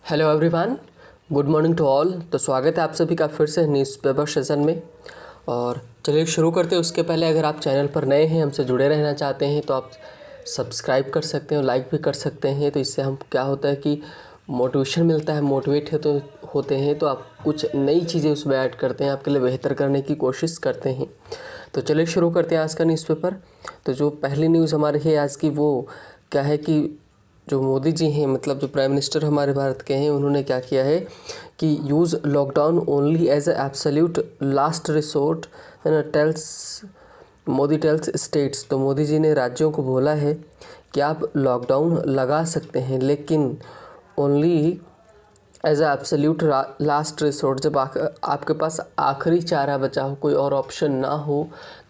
Hello everyone, good morning to all. तो स्वागत है आप सभी का फिर से न्यूज़पेपर सेशन में। और चलिए शुरू करते हैं। उसके पहले अगर आप चैनल पर नए हैं, हमसे जुड़े रहना चाहते हैं तो आप सब्सक्राइब कर सकते हैं और लाइक भी कर सकते हैं। तो इससे हम क्या होता है कि मोटिवेशन मिलता है, मोटिवेट है तो होते हैं तो आप कुछ नई चीज़ें उसमें ऐड करते हैं, आपके लिए बेहतर करने की कोशिश करते हैं। तो चलिए शुरू करते हैं आज का न्यूज़पेपर। तो जो पहली न्यूज़ हमारी है आज की, वो क्या है कि जो मोदी जी हैं, मतलब जो प्राइम मिनिस्टर हमारे भारत के हैं, उन्होंने क्या किया है कि use lockdown only as a absolute last resort Modi tells states. तो मोदी जी ने राज्यों को बोला है कि आप लॉकडाउन लगा सकते हैं, लेकिन only as a absolute last resort, जब आपके पास आखिरी चारा बचा हो, कोई और ऑप्शन ना हो,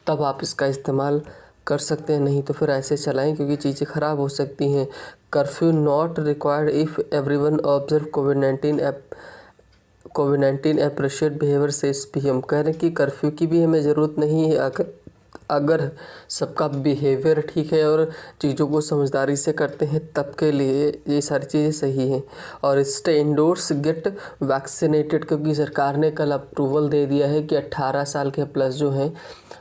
तब आप इसका इस्तेमाल कर सकते हैं। नहीं तो फिर ऐसे चलाएं क्योंकि चीज़ें ख़राब हो सकती हैं। Curfew not required if everyone observe covid appreciate behaviour से पीएम कह रहे हैं कि कर्फ्यू की भी हमें ज़रूरत नहीं है अगर सबका बिहेवियर ठीक है और चीज़ों को समझदारी से करते हैं, तब के लिए ये सारी चीज़ें सही हैं। और स्टे इंडोर्स गेट वैक्सीनेटेड, क्योंकि सरकार ने कल अप्रूवल दे दिया है कि 18 साल के प्लस जो हैं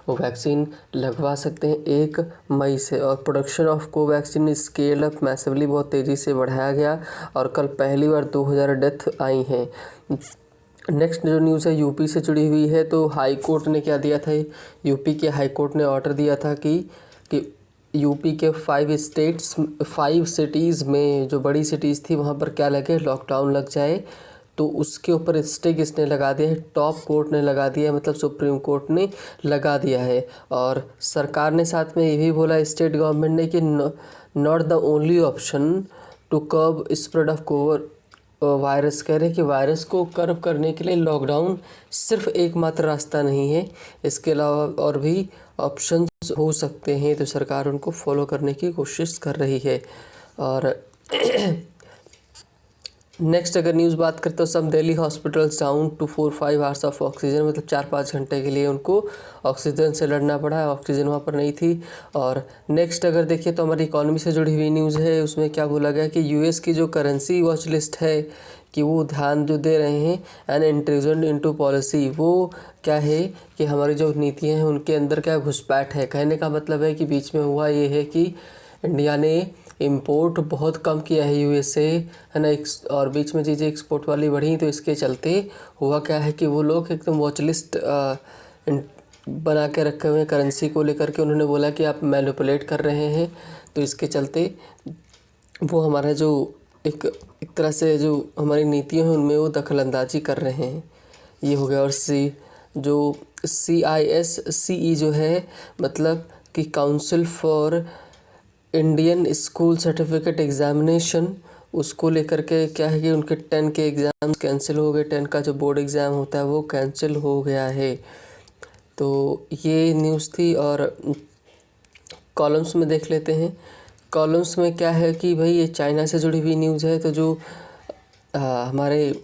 वो वैक्सीन लगवा सकते हैं 1 मई से। और production of Covaxin scale up massively, बहुत तेज़ी से बढ़ाया गया और कल पहली बार 2000 डेथ आई हैं। नेक्स्ट जो न्यूज़ है यूपी से जुड़ी हुई है। तो हाई कोर्ट ने क्या दिया था, यूपी के हाई कोर्ट ने ऑर्डर दिया था कि यूपी के 5 सिटीज़ में, जो बड़ी सिटीज़ थी, वहाँ पर क्या लगे, लॉकडाउन लग जाए। तो उसके ऊपर स्टे किसने लगा दिया है, टॉप कोर्ट ने लगा दिया है, मतलब सुप्रीम कोर्ट ने लगा दिया है। और सरकार ने साथ में ये भी बोला, स्टेट गवर्नमेंट ने, कि not the only option to curb spread of Covid virus. कह रहे हैं कि वायरस को कर्ब करने के लिए लॉकडाउन सिर्फ एकमात्र रास्ता नहीं है, इसके अलावा और भी ऑप्शंस हो सकते हैं। तो सरकार उनको फॉलो करने की कोशिश कर रही है। और नेक्स्ट अगर न्यूज़ बात करते हो, सब Delhi hospitals down to 4-5 hours of oxygen, मतलब 4-5 घंटे के लिए उनको ऑक्सीजन से लड़ना पड़ा है, ऑक्सीजन वहाँ पर नहीं थी। और नेक्स्ट अगर देखिए तो हमारी इकॉनमी से जुड़ी हुई न्यूज़ है। उसमें क्या बोला गया कि यूएस की जो करेंसी वॉच लिस्ट है, कि वो ध्यान जो दे रहे हैं एंड इंट्रूजन इनटू पॉलिसी, वो क्या है कि हमारी जो नीतियाँ हैं उनके अंदर क्या घुसपैठ है। कहने का मतलब है कि बीच में हुआ ये है कि इंडिया ने इंपोर्ट बहुत कम किया है यूएस से, है ना, और बीच में चीज़ें एक्सपोर्ट वाली बढ़ी। तो इसके चलते हुआ क्या है कि वो लोग एकदम वॉच लिस्ट बना के रखे हुए हैं करेंसी को लेकर के। उन्होंने बोला कि आप मैनिपुलेट कर रहे हैं, तो इसके चलते वो हमारा जो एक तरह से जो हमारी नीतियाँ हैं उनमें वो दखल अंदाजी कर रहे हैं। ये हो गया। और जो CISCE जो है, मतलब कि council for Indian school certificate examination, उसको लेकर के क्या है कि उनके 10 के एग्ज़ाम कैंसिल हो गए। 10 का जो बोर्ड एग्ज़ाम होता है वो कैंसिल हो गया है। तो ये न्यूज़ थी। और कॉलम्स में देख लेते हैं। कॉलम्स में क्या है कि भाई ये चाइना से जुड़ी हुई न्यूज़ है। तो जो हमारे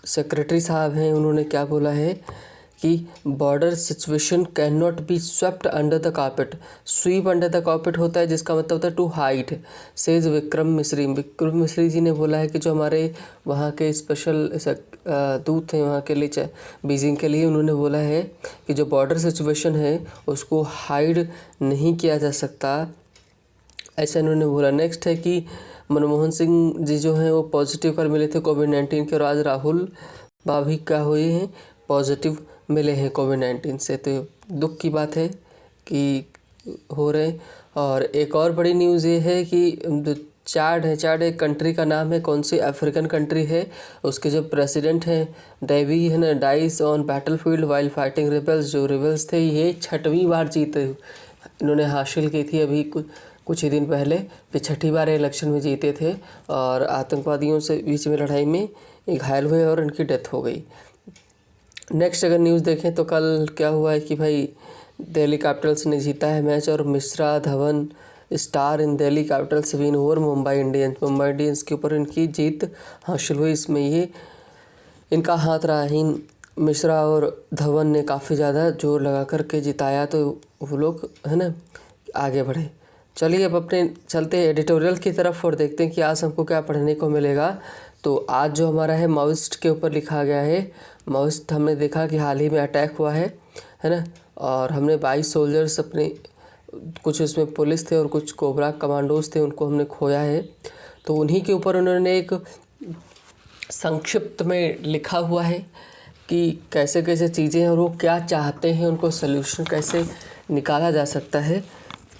सेक्रेटरी साहब हैं, उन्होंने क्या बोला है कि border situation can not be swept under the carpet. SVEEP under the carpet होता है जिसका मतलब होता है टू हाइड, सेज विक्रम मिश्री। विक्रम मिश्री जी ने बोला है कि जो हमारे वहाँ के स्पेशल दूत हैं वहाँ के लिए, बीजिंग के लिए, उन्होंने बोला है कि जो बॉर्डर सिचुएशन है उसको हाइड नहीं किया जा सकता, ऐसा इन्होंने बोला। नेक्स्ट है कि मनमोहन सिंह जी जो हैं वो पॉजिटिव कर मिले थे कोविड-19 के, और आज राहुल बाभी क्या हुए हैं, पॉजिटिव मिले हैं कोविड-19 से। तो दुख की बात है कि हो रहे। और एक और बड़ी न्यूज़ ये है कि चाड है, चाड एक कंट्री का नाम है, कौन सी अफ्रीकन कंट्री है, उसके जो प्रेसिडेंट हैं डेवी है ना, dice on battlefield while fighting rebels. जो रिबल्स थे ये 6वीं बार जीते इन्होंने हासिल की थी अभी कुछ ही दिन पहले, कि 6ठी बार इलेक्शन में जीते थे। और आतंकवादियों से बीच में लड़ाई में घायल हुए और इनकी डेथ हो गई। नेक्स्ट अगर न्यूज़ देखें तो कल क्या हुआ है कि भाई दिल्ली कैपिटल्स ने जीता है मैच, और Mishra Dhawan star in Delhi Capitals win over Mumbai Indians. Mumbai Indians के ऊपर इनकी जीत हासिल हुई। इसमें ये इनका हाथ रहा ही, मिश्रा और धवन ने काफ़ी ज़्यादा जोर लगा करके जिताया, तो वो लोग है ना आगे बढ़े। चलिए अब अपने चलते हैं एडिटोरियल की तरफ और देखते हैं कि आज हमको क्या पढ़ने को मिलेगा। तो आज जो हमारा है माओइस्ट के ऊपर लिखा गया है। माओइस्ट हमने देखा कि हाल ही में अटैक हुआ है ना, और हमने 22 सोल्जर्स अपने, कुछ उसमें पुलिस थे और कुछ कोबरा कमांडोज थे, उनको हमने खोया है। तो उन्हीं के ऊपर उन्होंने एक संक्षिप्त में लिखा हुआ है कि कैसे कैसे चीज़ें हैं और वो क्या चाहते हैं, उनको सल्यूशन कैसे निकाला जा सकता है,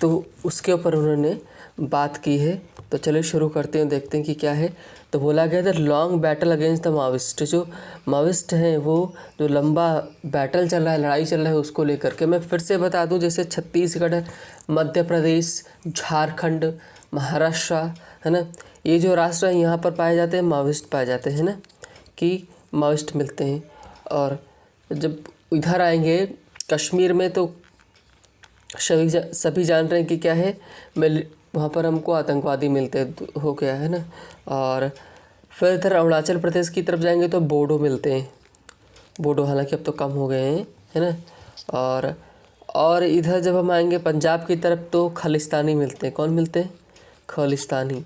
तो उसके ऊपर उन्होंने बात की है। तो चलिए शुरू करते हैं, देखते हैं कि क्या है। तो बोला गया था long battle against the Maoist. जो माओइस्ट हैं वो जो लंबा बैटल चल रहा है, लड़ाई चल रहा है, उसको लेकर के मैं फिर से बता दूं, जैसे छत्तीसगढ़, मध्य प्रदेश, झारखंड, महाराष्ट्र है ना, ये जो राष्ट्र हैं यहाँ पर पाए जाते हैं माओइस्ट पाए जाते हैं ना, कि माओइस्ट मिलते हैं। और जब इधर आएंगे कश्मीर में तो सभी जान रहे हैं कि क्या है, वहाँ पर हमको आतंकवादी मिलते हो गया है ना। और फिर इधर अरुणाचल प्रदेश की तरफ जाएंगे तो बोडो मिलते हैं, बोडो हालांकि अब तो कम हो गए हैं है ना। और इधर जब हम आएंगे पंजाब की तरफ तो खालिस्तानी मिलते हैं। कौन मिलते हैं? खालिस्तानी।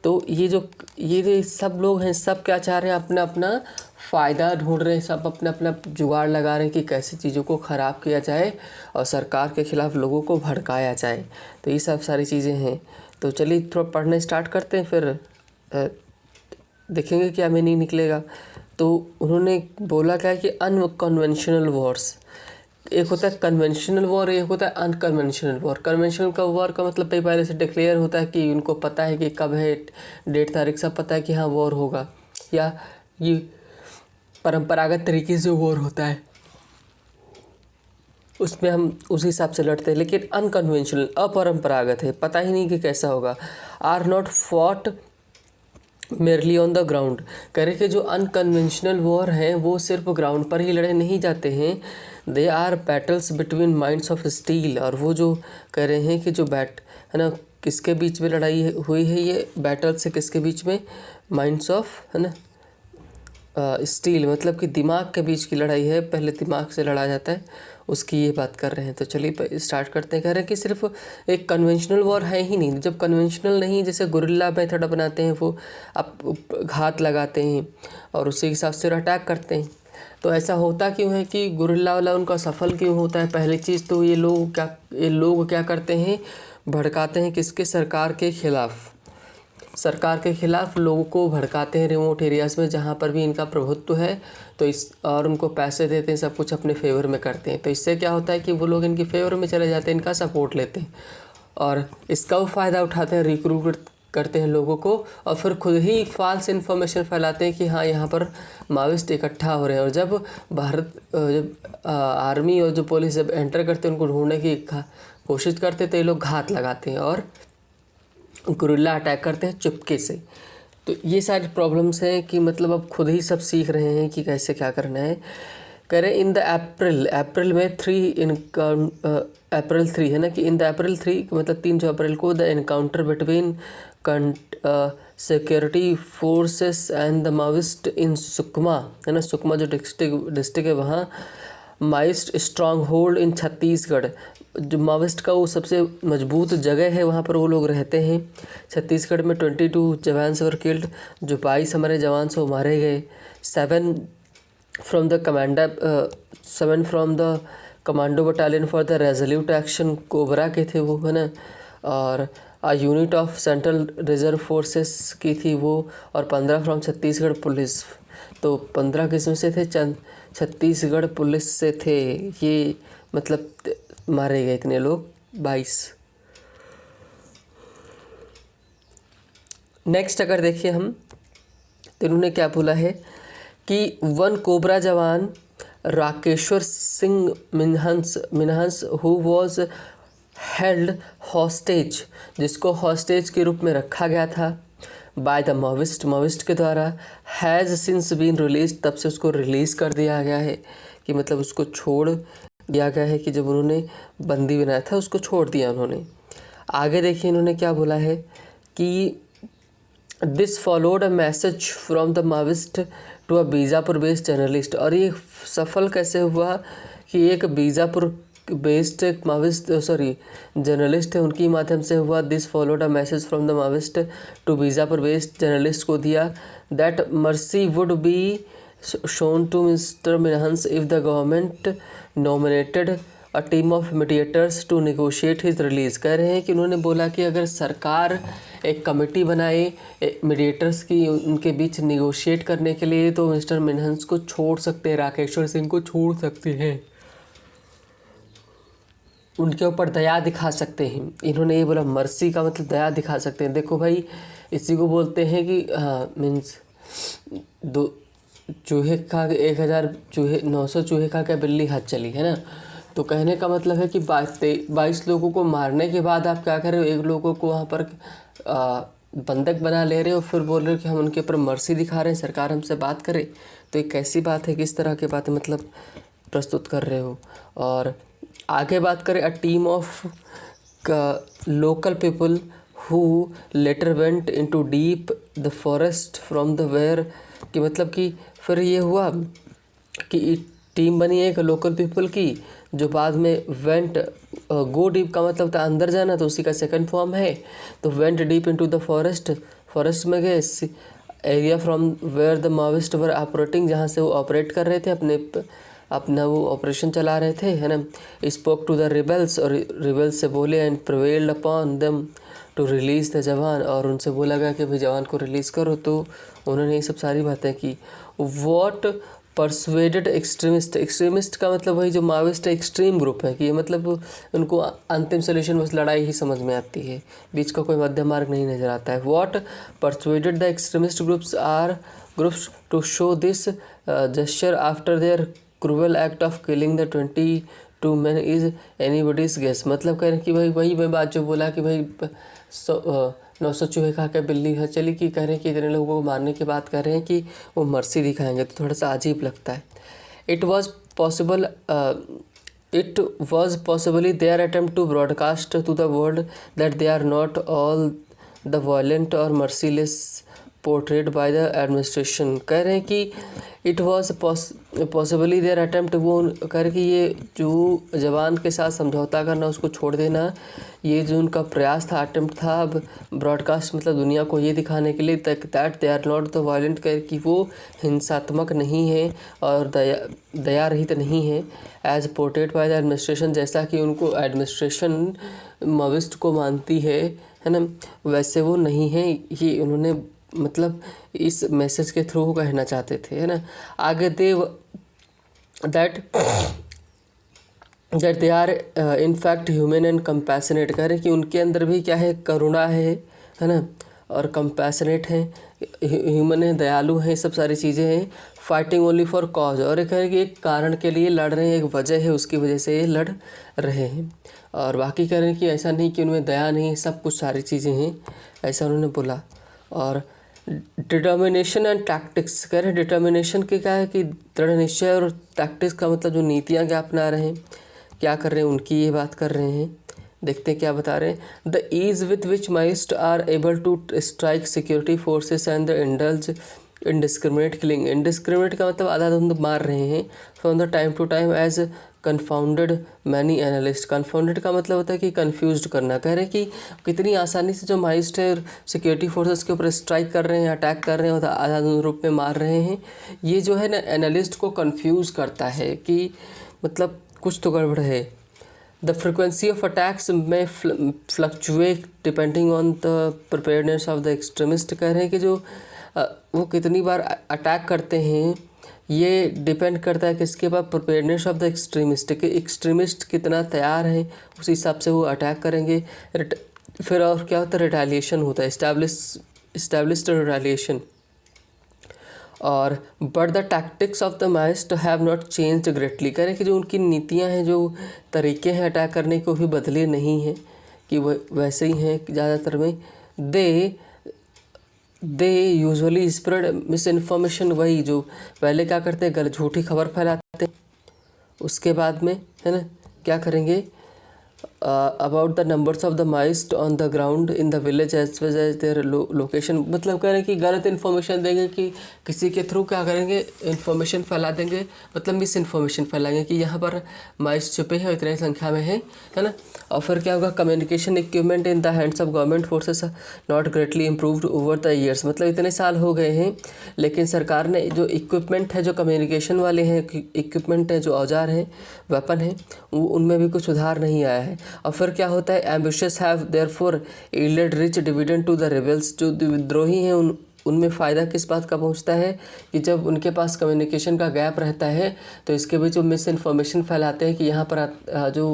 तो ये सब लोग हैं, सब क्या चाह रहे हैं, अपना अपना फ़ायदा ढूंढ रहे हैं, सब अपना अपना जुगाड़ लगा रहे हैं कि कैसे चीज़ों को ख़राब किया जाए और सरकार के ख़िलाफ़ लोगों को भड़काया जाए। तो ये सब सारी चीज़ें हैं। तो चलिए थोड़ा पढ़ना स्टार्ट करते हैं, फिर देखेंगे क्या मीनिंग निकलेगा। तो उन्होंने बोला क्या है कि अनकन्वेंशनल वॉर्स, एक होता है कन्वेंशनल वॉर, एक होता है अनकन्वेंशनल वॉर। कन्वेंशनल का वॉर का मतलब पहले से डिक्लेयर होता है कि उनको पता है कि कब है, डेट तारीख सब पता है कि हाँ वॉर होगा, या ये परंपरागत तरीके से वॉर होता है, उसमें हम उस हिसाब से लड़ते हैं। लेकिन अनकन्वेंशनल, अपरंपरागत है, पता ही नहीं कि कैसा होगा। Are not fought merely on the ground, कह रहे कि जो अनकन्वेंशनल वॉर हैं वो सिर्फ ग्राउंड पर ही लड़े नहीं जाते हैं। They are battles between minds of steel, और वो जो कह रहे हैं कि जो बैट है ना, किसके बीच में लड़ाई हुई है, ये बैटल से किसके बीच में, माइंड्स ऑफ है ना स्टील, मतलब कि दिमाग के बीच की लड़ाई है, पहले दिमाग से लड़ा जाता है, उसकी ये बात कर रहे हैं। तो चलिए स्टार्ट करते हैं। कह रहे हैं कि सिर्फ एक कन्वेंशनल वॉर है ही नहीं। जब कन्वेंशनल नहीं, जैसे गुरिल्ला मेथड अपनाते हैं, वो आप घात लगाते हैं और उसी हिसाब से अटैक करते हैं। तो ऐसा होता क्यों है कि गुरिल्ला वाला उनका सफल क्यों होता है? पहली चीज़ तो ये लोग क्या करते हैं, भड़काते हैं किसके, सरकार के खिलाफ। सरकार के खिलाफ लोगों को भड़काते हैं रिमोट एरियाज़ में जहाँ पर भी इनका प्रभुत्व है, तो और उनको पैसे देते हैं, सब कुछ अपने फेवर में करते हैं। तो इससे क्या होता है कि वो लोग इनके फेवर में चले जाते हैं, इनका सपोर्ट लेते हैं और इसका वो फ़ायदा उठाते हैं, रिक्रूट करते हैं लोगों को, और फिर खुद ही फॉल्स इन्फॉर्मेशन फैलाते हैं कि हाँ यहाँ पर माओइस्ट इकट्ठा हो रहे हैं। और जब आर्मी और जो पुलिस जब एंटर करते हैं, उनको ढूंढने की कोशिश करते, तो ये लोग घात लगाते हैं और गुरिल्ला अटैक करते हैं चुपके से। तो ये सारी प्रॉब्लम्स हैं कि मतलब अब खुद ही सब सीख रहे हैं कि कैसे क्या करना है। कह रहे इन द अप्रैल में अप्रैल 3 है ना, कि इन द अप्रैल 3 मतलब 3 अप्रैल को the encounter between security forces and the Maoist in Sukma है ना, सुकमा जो डिस्ट्रिक्ट है वहाँ, Maoist stronghold in Chhattisgarh, जो माओइस्ट का वो सबसे मजबूत जगह है, वहाँ पर वो लोग रहते हैं। छत्तीसगढ़ में 22 जवान्स वर किल्ड, जो 22 हमारे जवान से मारे गए। 7 from the commando battalion for the resolute action, cobra के थे वो है ना, और unit of central reserve forces की थी वो, और 15 फ्रॉम छत्तीसगढ़ पुलिस। तो 15 किस्म से थे, छत्तीसगढ़ पुलिस से थे, ये मतलब मारे गए इतने लोग 22। नेक्स्ट अगर देखिए हम, तो इन्होंने क्या बोला है कि 1 कोबरा जवान Rakeshwar Singh Minhas who was held hostage, जिसको हॉस्टेज के रूप में रखा गया था बाय द माओइस्ट के द्वारा, हैज़ सिंस बीन रिलीज, तब से उसको रिलीज़ कर दिया गया है, कि मतलब उसको छोड़ दिया गया है, कि जब उन्होंने बंदी बनाया था उसको छोड़ दिया उन्होंने। आगे देखिए इन्होंने क्या बोला है कि this followed a message from the Maoist to a Bijapur based journalist, और ये सफल कैसे हुआ कि एक बीजापुर बेस्ड माविस्ट जर्नलिस्ट है, उनकी माध्यम से हुआ। This followed a message from the Maoist to Bijapur based journalist को दिया that mercy would be shown to mister Minhas if the government nominated a team of mediators to negotiate his release. कह रहे हैं कि उन्होंने बोला कि अगर सरकार एक कमेटी बनाए मीडिएटर्स की उनके बीच नेगोशिएट करने के लिए तो मिस्टर मिनहंस को छोड़ सकते हैं, राकेश्वर सिंह को छोड़ सकते हैं, उनके ऊपर दया दिखा सकते हैं। इन्होंने ये बोला, मर्सी का मतलब दया दिखा सकते हैं। देखो भाई, इसी को बोलते हैं कि मीन्स दो चूहे खा के 1000 चूहे 900 चूहे खा के बिल्ली हाथ चली, है ना। तो कहने का मतलब है कि 22 लोगों को मारने के बाद आप क्या कर रहे हो, एक लोगों को वहाँ पर बंधक बना ले रहे हो, फिर बोल रहे हो कि हम उनके ऊपर मर्सी दिखा रहे हैं, सरकार हमसे बात करे। तो ये कैसी बात है, किस तरह की बातें मतलब प्रस्तुत कर रहे हो। और आगे बात करें, a team of local people who later went into deep the forest from the where, कि मतलब कि फिर ये हुआ कि टीम बनी है एक लोकल पीपल की जो बाद में वेंट, गो डीप का मतलब था अंदर जाना, तो उसी का सेकंड फॉर्म है। तो went deep into the forest, forest में गए, area from where the Maoist were operating, जहाँ से वो ऑपरेट कर रहे थे, अपना वो ऑपरेशन चला रहे थे, है ना। स्पोक टू द रिबल्स, और रिबल्स से बोले, and prevailed upon them to release the jawan, और उनसे बोला गया कि भाई जवान को रिलीज़ करो। तो उन्होंने ये सब सारी बातें की। वॉट परसुएडेड एक्सट्रीमिस्ट, एक्सट्रीमिस्ट का मतलब वही जो माओइस्ट एक्सट्रीम ग्रुप है, कि ये मतलब उनको अंतिम सोल्यूशन बस लड़ाई ही समझ में आती है, बीच का कोई मध्य मार्ग नहीं नज़र आता है। What persuaded the extremist groups to show this gesture after their cruel act of killing the 22 man is anybody's guess. मतलब कह रहे हैं कि भाई वही मैं बात जो बोला कि भाई 900 चूहे खा के बिल्ली है चली, कि कह रहे हैं कि इतने लोगों को मारने के बाद कह रहे हैं कि वो मर्सी दिखाएंगे, तो थोड़ा सा अजीब लगता है। It was possibly their attempt to broadcast to the world that they are not all the violent और merciless portrayed by the administration. कह रहे हैं कि it was possibly their attempt, वो कह रहे कि ये जो जवान के साथ समझौता करना, उसको छोड़ देना, ये जो उनका प्रयास था, अटेम्प्ट था, अब ब्रॉडकास्ट मतलब दुनिया को ये दिखाने के लिए that they are not the violent, कि वो हिंसात्मक नहीं है और दया रहित नहीं है, as portrayed by the administration, जैसा कि उनको एडमिनिस्ट्रेशन माओइस्ट को मानती है ना, वैसे वो नहीं है। ये उन्होंने मतलब इस मैसेज के थ्रू कहना चाहते थे, है ना। आगे that they are in fact human and compassionate, कह रहे कि उनके अंदर भी क्या है, करुणा है ना, और कंपैशनेट है, ह्यूमन है, दयालु है, सब सारी चीज़ें हैं। फाइटिंग ओनली फॉर कॉज, और कह रहे कि एक कारण के लिए लड़ रहे हैं, एक वजह है, उसकी वजह से ये लड़ रहे हैं। और बाकी कह रहे हैं कि ऐसा नहीं कि उनमें दया नहीं है, सब कुछ सारी चीज़ें हैं, ऐसा उन्होंने बोला। और डिटर्मिनेशन एंड टैक्टिक्स, कह रहे हैं डिटर्मिनेशन के क्या है कि दृढ़ निश्चय, और टैक्टिक्स का मतलब जो नीतियाँ क्या अपना रहे हैं, क्या कर रहे हैं, उनकी ये बात कर रहे हैं। देखते हैं क्या बता रहे हैं। The ease with which Maoist are able to strike security forces and the indulge indiscriminate killing, indiscriminate का मतलब आधाधुंध मार रहे हैं, from the time to time has confounded many analyst, confounded का मतलब होता है कि कन्फ्यूज्ड करना। कह रहे हैं कि कितनी आसानी से जो माइस्ट है सिक्योरिटी फोर्सेस के ऊपर स्ट्राइक कर रहे हैं, अटैक कर रहे हैं और आधाधुंध रूप में मार रहे हैं, ये जो है ना एनालिस्ट को कन्फ्यूज़ करता है कि मतलब कुछ तो गड़बड़ है। द फ्रिक्वेंसी ऑफ अटैक्स में fluctuate depending on the preparedness of the extremist, कह रहे हैं कि जो वो कितनी बार अटैक करते हैं ये डिपेंड करता है किसके पास, प्रिपेयर्डनेस ऑफ द एक्सट्रीमिस्ट, कि एक्सट्रीमिस्ट कितना तैयार है, उस हिसाब से वो अटैक करेंगे। फिर और क्या होता है, रिटेलिएशन होता है, इस्टेब्लिश्ड रिटेलिएशन। और but the tactics of the mist have not changed greatly, कह रहे हैं कि जो उनकी नीतियां हैं, जो तरीके हैं अटैक करने के, वो भी बदले नहीं हैं, कि वह वैसे ही हैं ज़्यादातर में। They usually spread miss information, वही जो पहले क्या करते हैं, झूठी खबर फैलाते हैं, उसके बाद में है ना क्या करेंगे, about the numbers of the Maoist on the ground in the village as well as their location. मतलब कह रहे हैं कि गलत इन्फॉर्मेशन देंगे, कि किसी के थ्रू क्या करेंगे, इन्फॉर्मेशन फैला देंगे, मतलब मिस इन्फॉर्मेशन फैलाएंगे कि यहाँ पर माइस्ट छुपे हैं, इतने संख्या में है ना। और फिर क्या होगा, communication equipment in the hands of government forces not greatly improved over the years. मतलब इतने साल हो गए हैं लेकिन सरकार ने जो इक्विपमेंट है, जो कम्युनिकेशन वाले हैं इक्विपमेंट है, जो औजार हैं, वेपन हैं, उनमें भी कुछ सुधार नहीं आया है। और फिर क्या होता है, ambitious have therefore yielded rich dividend to the rebels. जो विद्रोही हैं उनमें फ़ायदा किस बात का पहुंचता है कि जब उनके पास कम्युनिकेशन का गैप रहता है तो इसके बीच वो मिस इन्फॉर्मेशन फैलाते हैं कि यहाँ पर जो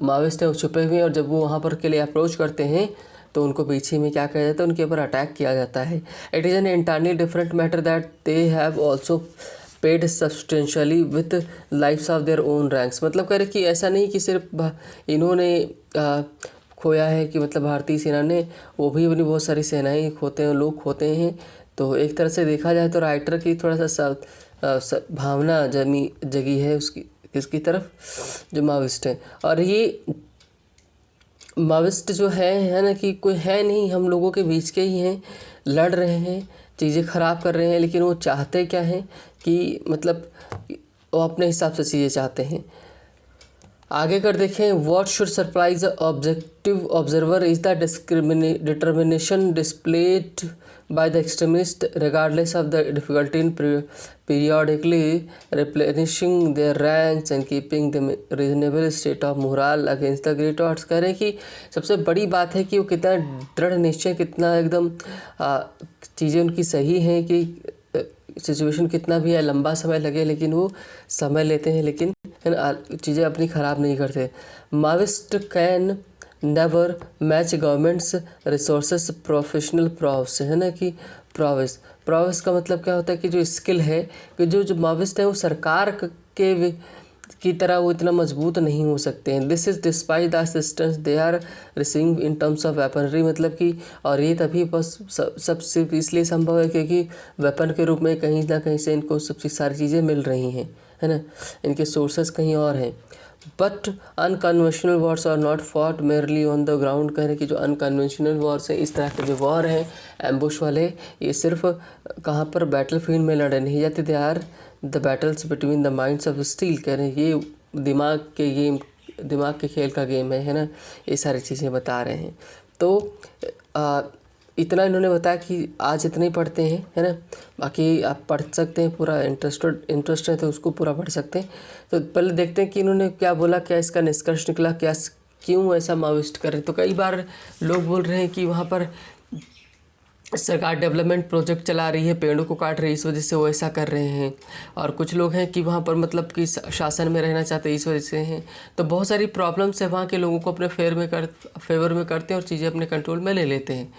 माओइस्ट है वो छुपे हुए हैं, और जब वो वहाँ पर के लिए अप्रोच करते हैं तो उनको पीछे में क्या किया जाता है, उनके ऊपर अटैक किया जाता है। It is an entirely different matter that they have also paid substantially with lives of their own ranks. मतलब कह रहे कि ऐसा नहीं कि सिर्फ इन्होंने खोया है, कि मतलब भारतीय सेना ने, वो भी अपनी बहुत सारी सेनाएं खोते हैं, लोग खोते हैं। तो एक तरह से देखा जाए तो राइटर की थोड़ा सा भावना जगी है उसकी, किसकी तरफ, जो माओइस्ट है। और ये माओइस्ट जो है ना, कि कोई है नहीं, हम लोगों के बीच के ही हैं, लड़ रहे हैं, चीज़ें ख़राब कर रहे हैं, लेकिन वो चाहते क्या हैं कि मतलब वो अपने हिसाब से चीज़ें चाहते हैं। आगे कर देखें, what should surprise objective observer is the determination displayed by the extremists regardless of the difficulty in periodically replenishing their ranks and keeping them reasonable state of morale against the great odds। कह रहे हैं कि सबसे बड़ी बात है कि वो कितना दृढ़ निश्चय, कितना एकदम चीज़ें उनकी सही हैं, कि सिचुएशन कितना भी है, लंबा समय लगे लेकिन वो समय लेते हैं, लेकिन चीज़ें अपनी ख़राब नहीं करते। Maoist can never match government's resources professional prowess, है ना, कि प्रॉव्स का मतलब क्या होता है कि जो स्किल है, कि जो माओइस्ट है वो सरकार के की तरह वो इतना मजबूत नहीं हो सकते हैं। This is despite the assistance they are receiving in terms of weaponry. मतलब कि और ये तभी बस सब सिर्फ इसलिए संभव है क्योंकि वेपन के रूप में कहीं ना कहीं से इनको सबसे सारी चीज़ें मिल रही हैं, है ना, इनके सोर्सेस कहीं और हैं। But unconventional wars are not fought merely on the ground. कह रहे कि जो अनकन्वेंशनल वॉर्स हैं, इस तरह के जो वॉर हैं एम्बुश वाले, ये सिर्फ कहाँ पर बैटल फील्ड में लड़े नहीं जाते, they are the battles between the minds of steel. कह रहे हैं ये दिमाग के खेल का गेम है ना, ये सारी चीज़ें बता रहे हैं। तो इतना इन्होंने बताया कि आज इतने ही पढ़ते हैं, है ना, बाकी आप पढ़ सकते हैं, पूरा इंटरेस्ट है तो उसको पूरा पढ़ सकते हैं। तो पहले देखते हैं कि इन्होंने क्या बोला, क्या इसका निष्कर्ष निकला, क्या क्यों ऐसा माओइस्ट करें। तो कई बार लोग बोल रहे हैं कि वहाँ पर सरकार डेवलपमेंट प्रोजेक्ट चला रही है, पेड़ों को काट रही है, इस वजह से वो ऐसा कर रहे हैं। और कुछ लोग हैं कि वहाँ पर मतलब कि शासन में रहना चाहते हैं, इस वजह से हैं। तो बहुत सारी प्रॉब्लम्स है, वहाँ के लोगों को अपने फेवर में करते हैं और चीज़ें अपने कंट्रोल में ले लेते हैं।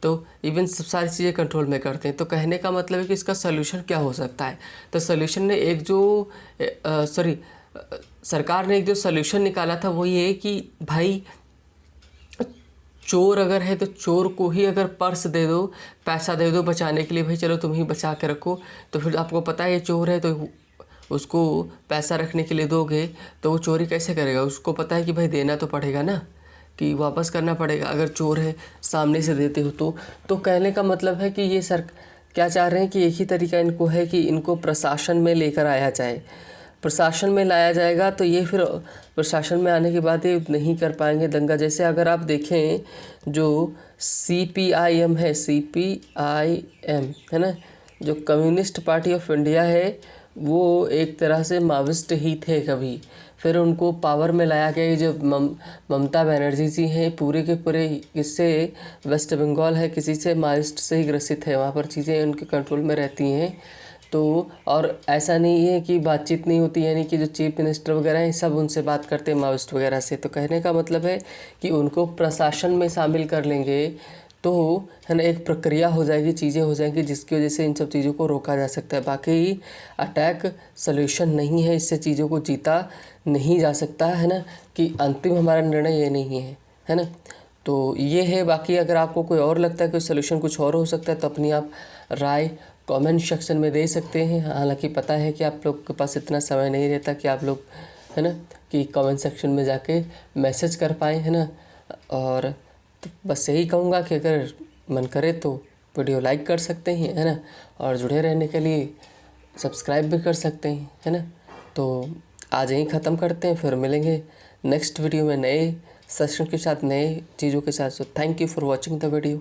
तो इवन सब सारी चीज़ें कंट्रोल में करते हैं। तो कहने का मतलब है कि इसका सलूशन क्या हो सकता है। तो सलूशन ने एक जो सरकार ने एक जो सलूशन निकाला था वो ये कि भाई चोर अगर है तो चोर को ही अगर पर्स दे दो, पैसा दे दो बचाने के लिए, भाई चलो तुम ही बचा के रखो। तो फिर आपको पता है ये चोर है तो उसको पैसा रखने के लिए दोगे तो वो चोरी कैसे करेगा। उसको पता है कि भाई देना तो पड़ेगा ना, कि वापस करना पड़ेगा अगर चोर है सामने से देते हो तो कहने का मतलब है कि ये सर क्या चाह रहे हैं कि एक ही तरीका इनको है कि इनको प्रशासन में लेकर आया जाए। प्रशासन में लाया जाएगा तो ये फिर प्रशासन में आने के बाद ये नहीं कर पाएंगे दंगा। जैसे अगर आप देखें जो CPIM है, CPIM है ना, जो कम्युनिस्ट पार्टी ऑफ इंडिया है, वो एक तरह से माओइस्ट ही थे कभी, फिर उनको पावर में लाया गया। जो ममता बनर्जी जी हैं, पूरे के पूरे इससे वेस्ट बंगाल है किसी से माओइस्ट से ही ग्रसित है, वहाँ पर चीज़ें उनके कंट्रोल में रहती हैं। तो और ऐसा नहीं है कि बातचीत नहीं होती, यानी कि जो चीफ मिनिस्टर वगैरह हैं सब उनसे बात करते हैं माओइस्ट वगैरह से। तो कहने का मतलब है कि उनको प्रशासन में शामिल कर लेंगे तो है ना, एक प्रक्रिया हो जाएगी, चीज़ें हो जाएंगी जिसकी वजह से इन सब चीज़ों को रोका जा सकता है। बाकी अटैक सॉल्यूशन नहीं है, इससे चीज़ों को जीता नहीं जा सकता, है ना, कि अंतिम हमारा निर्णय ये नहीं है ना। तो ये है। बाकी अगर आपको कोई और लगता है कोई सॉल्यूशन कुछ और हो सकता है तो अपनी आप राय कमेंट सेक्शन में दे सकते हैं। हालांकि पता है कि आप लोग के पास इतना समय नहीं रहता कि आप लोग है ना, कि कमेंट सेक्शन में जाके मैसेज कर पाएँ, है ना। और तो बस यही कहूँगा कि अगर मन करे तो वीडियो लाइक कर सकते हैं, है ना, और जुड़े रहने के लिए सब्सक्राइब भी कर सकते हैं, है ना। तो आज यहीं ख़त्म करते हैं, फिर मिलेंगे नेक्स्ट वीडियो में नए सेशन के साथ, नए चीज़ों के साथ। So thank you for watching the video.